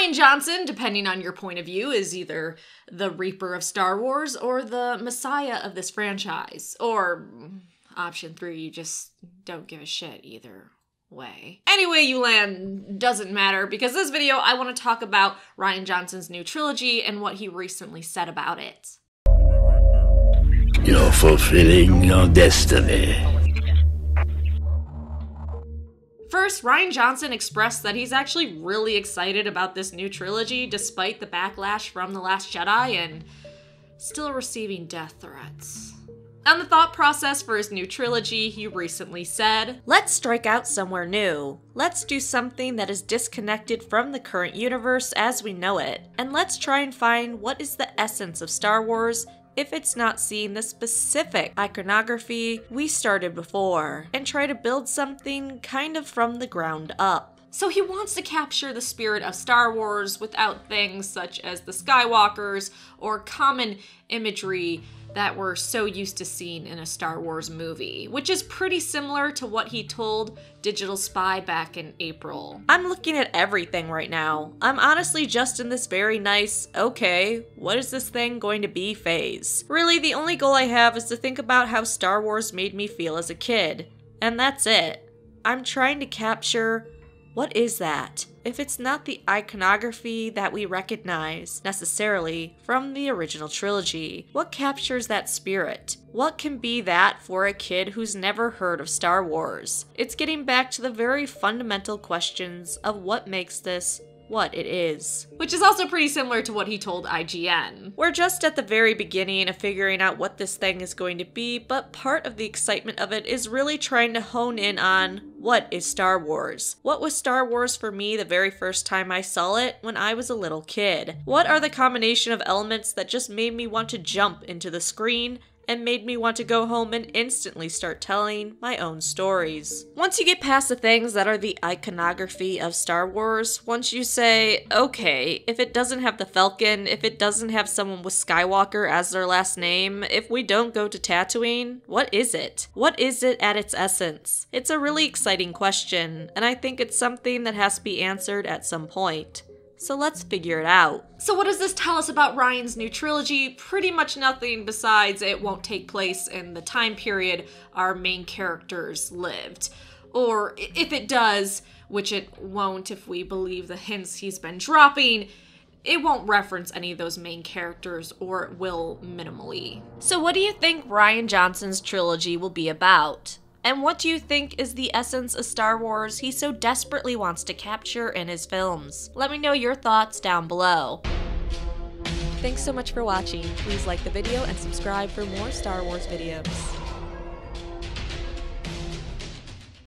Rian Johnson, depending on your point of view, is either the Reaper of Star Wars or the Messiah of this franchise. Or option 3, you just don't give a shit either way. Anyway, you land, doesn't matter, because this video I want to talk about Rian Johnson's new trilogy and what he recently said about it. You're fulfilling your destiny. First, Rian Johnson expressed that he's actually really excited about this new trilogy despite the backlash from The Last Jedi and still receiving death threats. On the thought process for his new trilogy, he recently said, "Let's strike out somewhere new. Let's do something that is disconnected from the current universe as we know it. And let's try and find what is the essence of Star Wars if it's not seeing the specific iconography we started before, and try to build something kind of from the ground up." So he wants to capture the spirit of Star Wars without things such as the Skywalkers or common imagery that we're so used to seeing in a Star Wars movie, which is pretty similar to what he told Digital Spy back in April. "I'm looking at everything right now. I'm honestly just in this very nice, okay, what is this thing going to be phase. Really, the only goal I have is to think about how Star Wars made me feel as a kid. And that's it. I'm trying to capture, what is that? If it's not the iconography that we recognize necessarily from the original trilogy, what captures that spirit? What can be that for a kid who's never heard of Star Wars? It's getting back to the very fundamental questions of what makes this what it is." Which is also pretty similar to what he told IGN. "We're just at the very beginning of figuring out what this thing is going to be, but part of the excitement of it is really trying to hone in on what is Star Wars? What was Star Wars for me the very first time I saw it when I was a little kid? What are the combination of elements that just made me want to jump into the screen and made me want to go home and instantly start telling my own stories?" Once you get past the things that are the iconography of Star Wars, once you say, okay, if it doesn't have the Falcon, if it doesn't have someone with Skywalker as their last name, if we don't go to Tatooine, what is it? What is it at its essence? It's a really exciting question, and I think it's something that has to be answered at some point. So let's figure it out. So what does this tell us about Rian's new trilogy? Pretty much nothing besides it won't take place in the time period our main characters lived. Or if it does, which it won't if we believe the hints he's been dropping, it won't reference any of those main characters, or it will minimally. So what do you think Rian Johnson's trilogy will be about? And what do you think is the essence of Star Wars he so desperately wants to capture in his films? Let me know your thoughts down below. Thanks so much for watching. Please like the video and subscribe for more Star Wars videos.